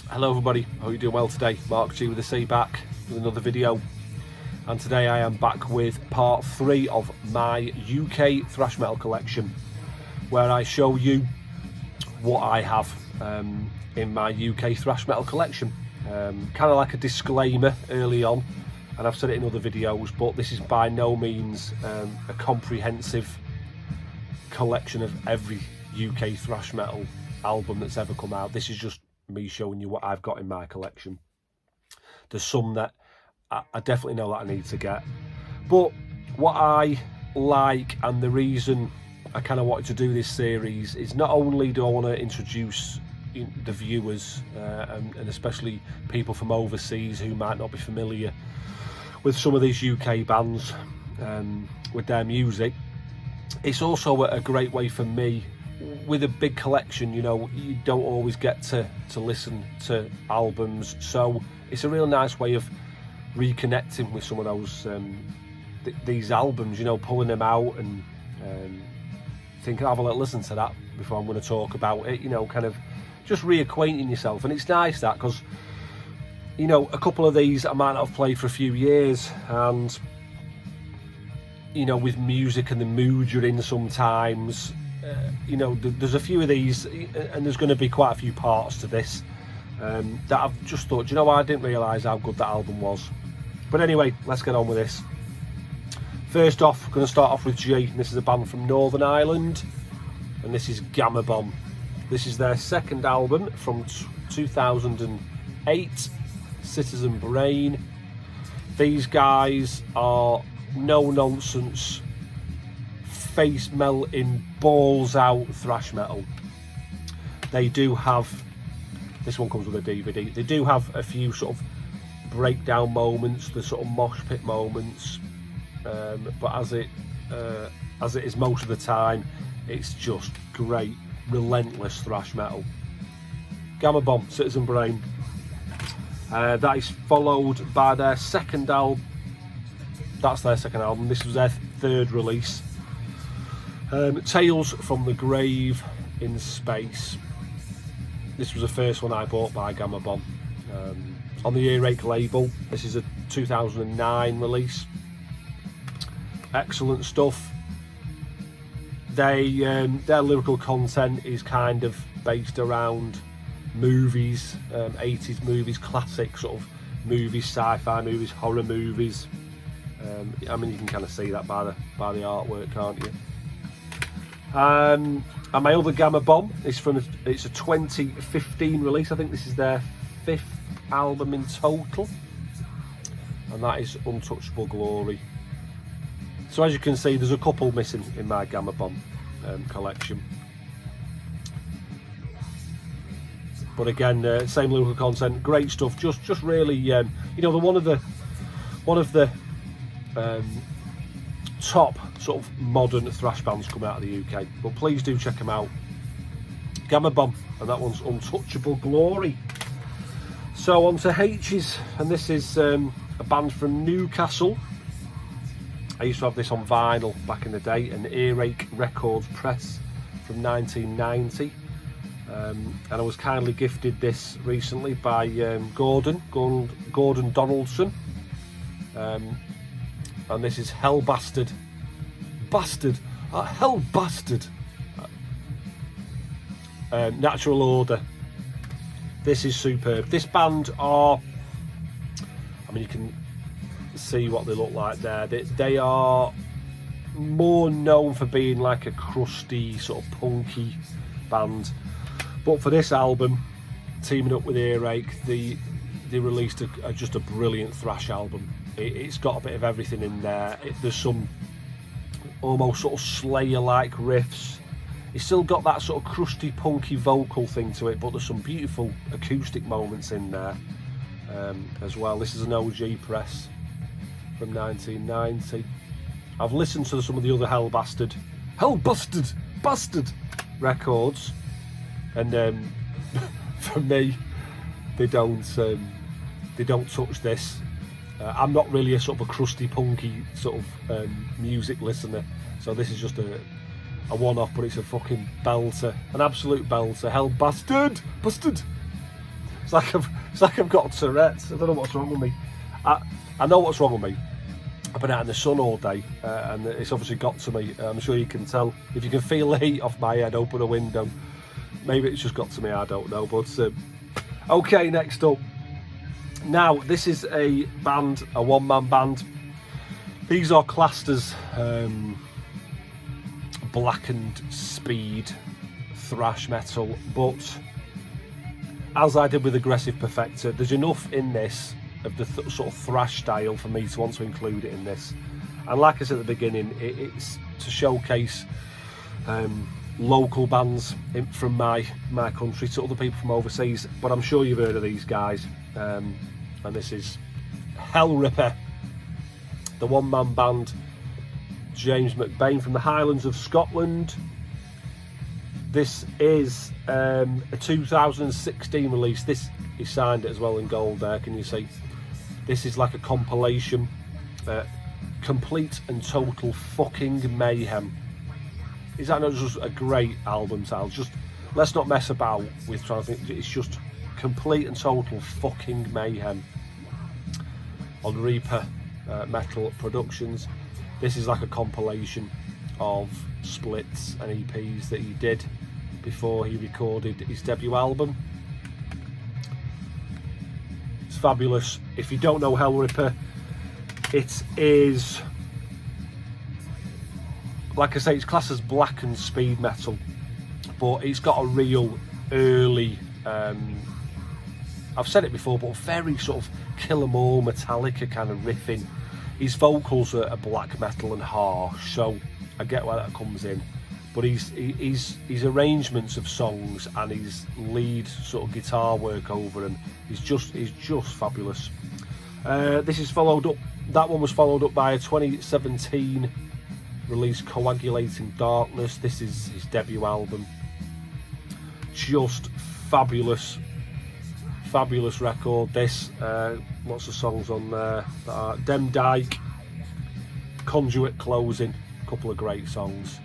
Hello everybody, hope you're doing well today. Marc G with the C back with another video, and today I am back with part 3 of my UK thrash metal collection, where I show you what I have in my UK thrash metal collection. Kind of like a disclaimer early on, and I've said it in other videos, but this is by no means a comprehensive collection of every UK thrash metal album that's ever come out. This is just me showing you what I've got in my collection. There's some that I definitely know that I need to get, but what I like, and the reason I kind of wanted to do this series, is not only do I want to introduce the viewers and especially people from overseas who might not be familiar with some of these UK bands with their music, it's also a great way for me. With a big collection, you know, you don't always get to listen to albums, so it's a real nice way of reconnecting with some of those these albums, you know, pulling them out and thinking, have a little listen to that before I'm going to talk about it, you know, kind of just reacquainting yourself. And it's nice that, because, you know, a couple of these I might not have played for a few years, and, you know, with music and the mood you're in sometimes, you know, there's a few of these, and there's going to be quite a few parts to this that I've just thought, you know what, I didn't realise how good that album was. But anyway, let's get on with this. First off, I'm going to start off with G. This is a band from Northern Ireland, and this is Gamma Bomb. This is their second album from 2008, Citizen Brain. These guys are no-nonsense, face melting, balls out thrash metal. They do have, this one comes with a DVD, they do have a few sort of breakdown moments, the sort of mosh pit moments, but as it is most of the time, it's just great, relentless thrash metal. Gamma Bomb, Citizen Brain. That is followed by their second album. That's their second album. This was their third release. Tales from the Grave in Space. This was the first one I bought by Gamma Bomb on the Earache label. This is a 2009 release. Excellent stuff. Their lyrical content is kind of based around movies, 80s movies, classic sort of movies, sci-fi movies, horror movies. I mean, you can kind of see that by the artwork, can't you? And my other Gamma Bomb is it's a 2015 release. I think this is their 5th album in total, and that is Untouchable Glory. So as you can see, there's a couple missing in my Gamma Bomb collection, but again, same lyrical content, great stuff. Just really, you know, one of the top sort of modern thrash bands come out of the UK, but please do check them out. Gamma Bomb, and that one's Untouchable Glory. So on to H's, and this is a band from Newcastle. I used to have this on vinyl back in the day, an Earache Records press from 1990, and I was kindly gifted this recently by Gordon Donaldson, and this is Hell Bastard. Hell Bastard. Natural Order. This is superb. This band are, I mean, you can see what they look like there. They are more known for being like a crusty, sort of punky band, but for this album, teaming up with Earache, they released just a brilliant thrash album. It's got a bit of everything in there. There's some almost sort of Slayer-like riffs. It's still got that sort of crusty, punky vocal thing to it, but there's some beautiful acoustic moments in there as well. This is an OG press from 1990. I've listened to some of the other Hell Bastard records, and for me, they don't touch this. I'm not really a sort of a crusty, punky sort of music listener, so this is just a one-off, but it's a fucking belter, an absolute belter. Hell Bastard. It's like I've got Tourette's. I don't know what's wrong with me. I know what's wrong with me. I've been out in the sun all day, and it's obviously got to me. I'm sure you can tell. If you can feel the heat off my head, open a window. Maybe it's just got to me, I don't know. But okay, next up. Now, this is a band, a one-man band. These are classed as blackened speed thrash metal, but as I did with Aggressive Perfector, there's enough in this of the sort of thrash style for me to want to include it in this. And like I said at the beginning, it's to showcase local bands from my country to other people from overseas, but I'm sure you've heard of these guys. And this is Hellripper, the one-man band, James McBain from the Highlands of Scotland. This is a 2016 release. This, he signed it as well in gold there, can you see? This is like a compilation, complete and total fucking mayhem. Is that not just a great album title? Just, let's not mess about with trying to think. It's just complete and total fucking mayhem on Reaper Metal Productions. This is like a compilation of splits and EPs that he did before he recorded his debut album. It's fabulous. If you don't know Hellripper, it is, like I say, it's classed as black and speed metal, but it's got a real early I've said it before, but very sort of Kill 'Em All, Metallica kind of riffing. His vocals are black metal and harsh, so I get where that comes in. But his arrangements of songs and his lead sort of guitar work over them is just fabulous. This is followed up. That one was followed up by a 2017 release, Coagulating Darkness. This is his debut album. Just fabulous record. This lots of songs on there that are Dem Dyke, Conduit Closing, a couple of great songs.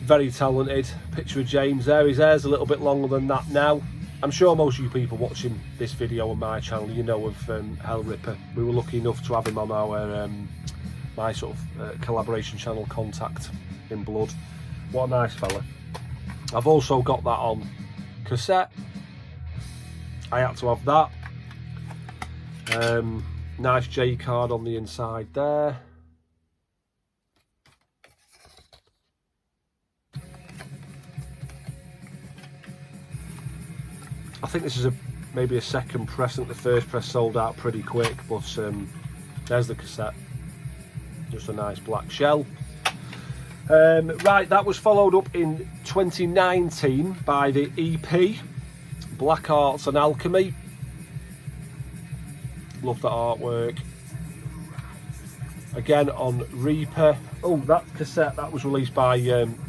Very talented. Picture of James there. His hair's a little bit longer than that now. I'm sure most of you people watching this video on my channel, you know of Hellripper. We were lucky enough to have him on our my sort of collaboration channel, Contact in Blood. What a nice fella. I've also got that on cassette. I had to have that. Nice J card on the inside there. I think this is maybe a second press. I think the first press sold out pretty quick, but there's the cassette. Just a nice black shell. Right, that was followed up in 2019 by the EP Black Arts and Alchemy. Love that artwork. Again on Reaper. Oh, that cassette, that was released by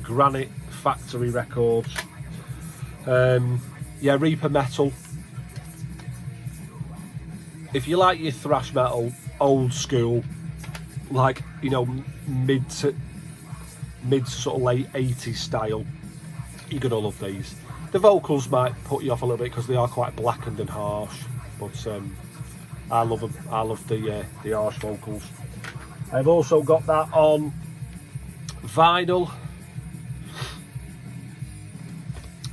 Granite Factory Records. Yeah, Reaper metal. If you like your thrash metal, old school, like, you know, mid to sort of late 80s style, you're gonna love these. The vocals might put you off a little bit because they are quite blackened and harsh, but I love them. I love the harsh vocals. I've also got that on vinyl.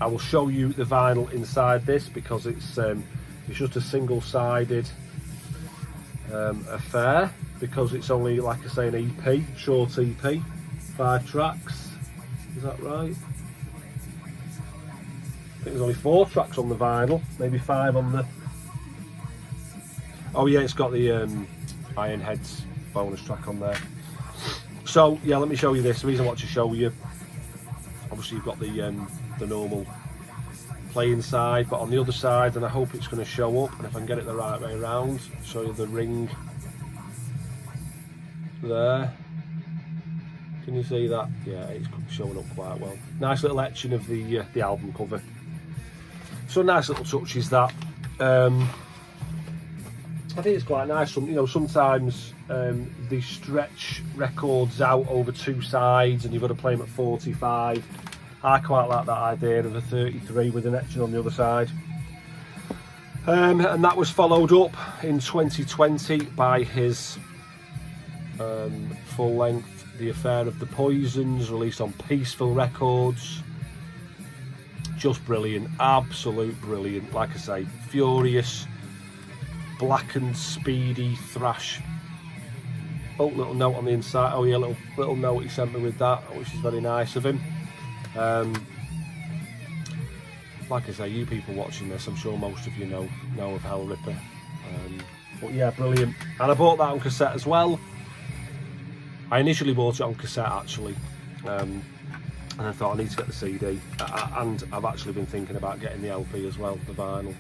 I will show you the vinyl inside this because it's just a single-sided affair, because it's only, like I say, an EP, short EP, 5 tracks. Is that right? I think there's only 4 tracks on the vinyl, maybe 5 on the... Oh yeah, it's got the Iron Heads bonus track on there. So yeah, let me show you this. The reason I want to show you, obviously you've got the normal playing side, but on the other side, and I hope it's going to show up, and if I can get it the right way around, show you the ring there. Can you see that? Yeah, it's showing up quite well. Nice little etching of the album cover. So nice little touches that. I think it's quite nice. You know, sometimes they stretch records out over 2 sides, and you've got to play them at 45. I quite like that idea of a 33 with an etching on the other side. And that was followed up in 2020 by his full length The Affair of the Poisons, released on Peaceful Records. Just brilliant, absolute brilliant. Like I say, furious, blackened, speedy thrash. Oh, little note on the inside. Oh yeah, little note he sent me with that, which is very nice of him. Like I say, you people watching this, I'm sure most of you know of Hellripper. But yeah, brilliant. And I bought that on cassette as well. I initially bought it on cassette actually, and I thought I need to get the CD. And I've actually been thinking about getting the LP as well, the vinyl.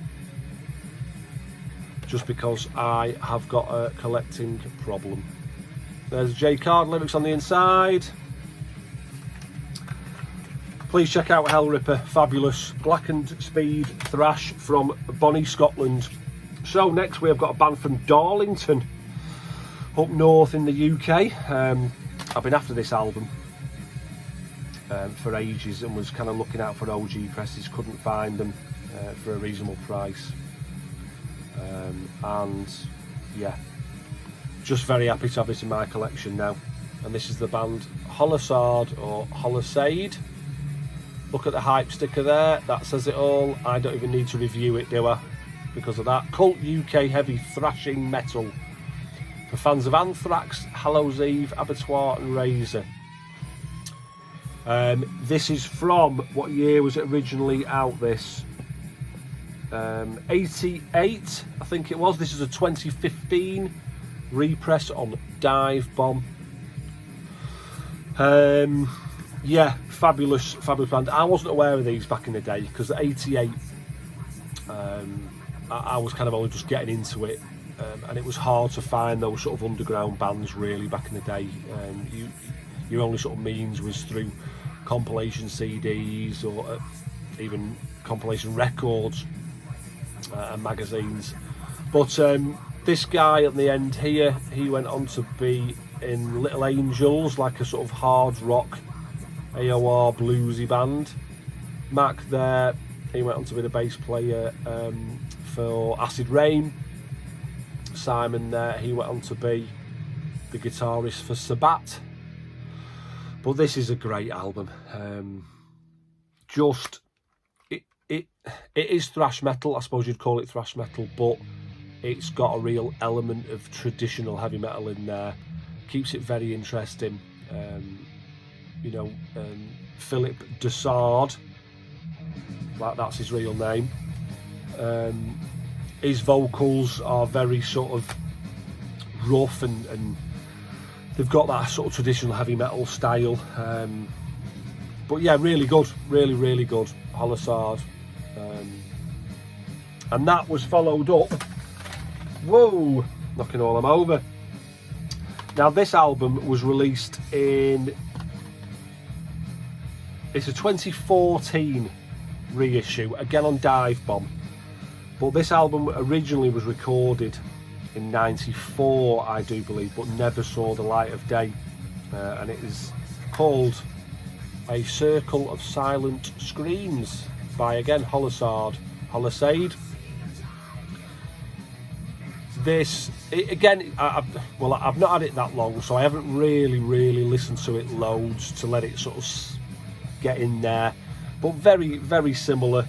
Just because I have got a collecting problem. There's J Card lyrics on the inside. Please check out Hellripper, fabulous blackened speed thrash from Bonnie, Scotland. So next we have got a band from Darlington, up north in the UK. I've been after this album for ages and was kind of looking out for OG presses, couldn't find them for a reasonable price. And yeah, just very happy to have this in my collection now. And this is the band Holisard or Holisade. Look at the hype sticker there, that says it all. I don't even need to review it, do I? Because of that. Cult UK heavy thrashing metal for fans of Anthrax, Hallows Eve, Abattoir and Razor. This is from, what year was it originally out, this? 88, I think it was. This is a 2015 repress on Dive Bomb. Yeah, fabulous band. I wasn't aware of these back in the day because at 88 I was kind of only just getting into it, and it was hard to find those sort of underground bands really back in the day. Your only sort of means was through compilation CDs or even compilation records and magazines. But this guy at the end here, he went on to be in Little Angels, like a sort of hard rock AOR bluesy band. Mac there, he went on to be the bass player for Acid Rain. Simon there, he went on to be the guitarist for Sabat. But this is a great album. It is thrash metal, I suppose you'd call it thrash metal, but it's got a real element of traditional heavy metal in there. Keeps it very interesting. Philip Dessard, like that's his real name. His vocals are very sort of rough and they've got that sort of traditional heavy metal style. But yeah, really good, really good. Holisard. And that was followed up. Whoa, knocking all them over. Now this album was released in, it's a 2014 reissue, again on Dive Bomb. But this album originally was recorded in '94, I do believe, but never saw the light of day. And it is called A Circle of Silent Screams by, again, Holisard, Holisade. This, I've not had it that long, so I haven't really listened to it loads to let it sort of get in there. But very, very similar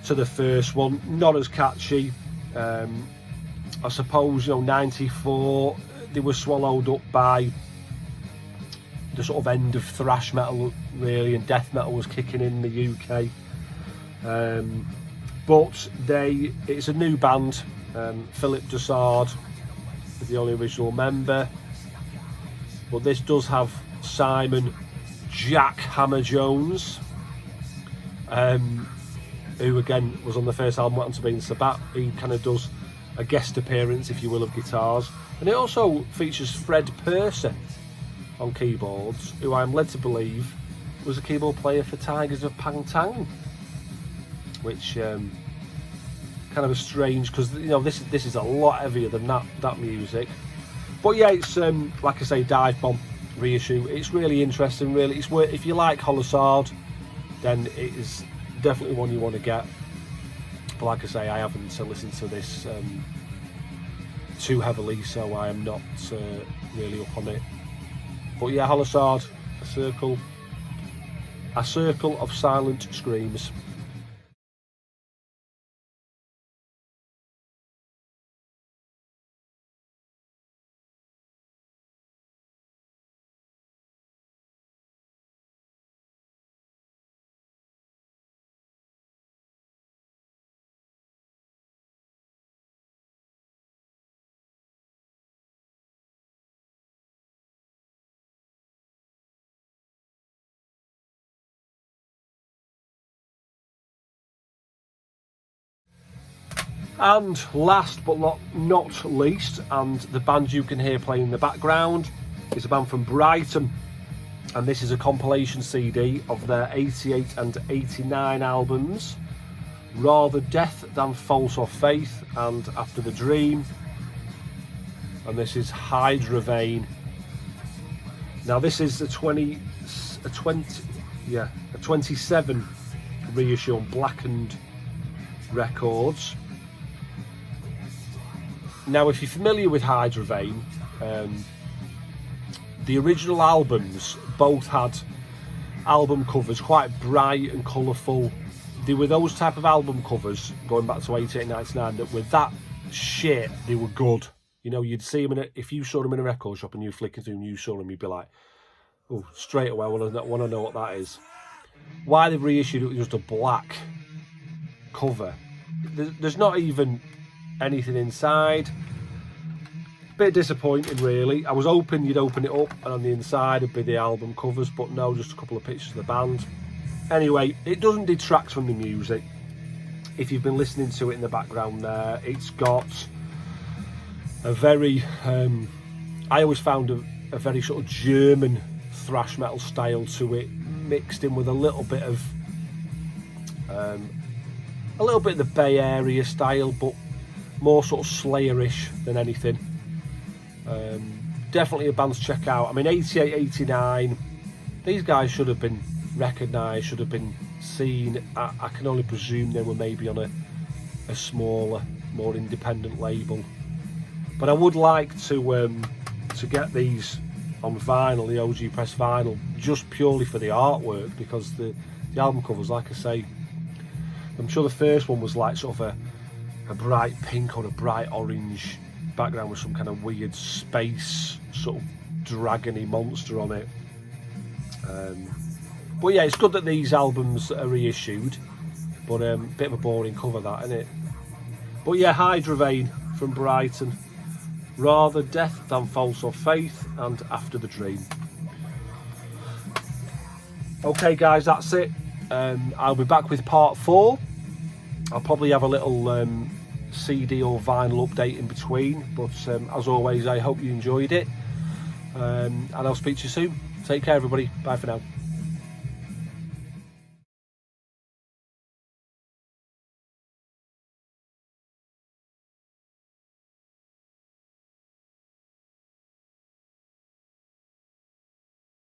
to the first one, not as catchy. I suppose, '94, they were swallowed up by the sort of end of thrash metal, really, and death metal was kicking in the UK. But it's a new band. Philip Dessard is the only original member, but this does have Simon Jack Hammer Jones, who again was on the first album, went on to be in Sabat. He kind of does a guest appearance, if you will, of guitars, and it also features Fred Purser on keyboards, who I'm led to believe was a keyboard player for Tigers of Pangtang, which kind of a strange, because this is a lot heavier than that music. But yeah, it's like I say, Dive Bomb reissue. It's really interesting, really. It's worth, if you like Holisard, then it is definitely one you want to get. But like I say, I haven't listened to this too heavily, so I am not really up on it. But yeah, Holisard, a circle of silent screams. And last but not least, and the band you can hear playing in the background, is a band from Brighton, and this is a compilation CD of their 88 and 89 albums, Rather Death Than False or Faith and After the Dream, and this is Hydravane. Now this is a 27 reissue on Blackened Records. Now, if you're familiar with Hydravane, the original albums both had album covers quite bright and colourful. They were those type of album covers going back to 88, 99 that with that shit, they were good. You know, you'd see them if you saw them in a record shop and you were flicking through and you saw them, you'd be like, oh, straight away, I want to know what that is. Why they've reissued it with just a black cover. There's not even anything inside. Bit disappointing, really. I was hoping you'd open it up and on the inside would be the album covers, but no, just a couple of pictures of the band. Anyway, it doesn't detract from the music. If you've been listening to it in the background there, it's got a very I always found a very sort of German thrash metal style to it, mixed in with a little bit of the Bay Area style, but more sort of Slayer-ish than anything. Definitely a band to check out. I mean, 88, 89, these guys should have been recognised, should have been seen. I can only presume they were maybe on a smaller, more independent label. But I would like to get these on vinyl, the OG press vinyl, just purely for the artwork, because the album covers, like I say, I'm sure the first one was like sort of a bright pink or a bright orange background with some kind of weird space sort of dragony monster on it. But yeah, it's good that these albums are reissued, but bit of a boring cover that, isn't it? But yeah, Hydravane from Brighton, Rather Death Than False or Faith and After the Dream. Okay guys, that's it. I'll be back with part 4. I'll probably have a little CD or vinyl update in between, but as always, I hope you enjoyed it, and I'll speak to you soon. Take care everybody, bye for now.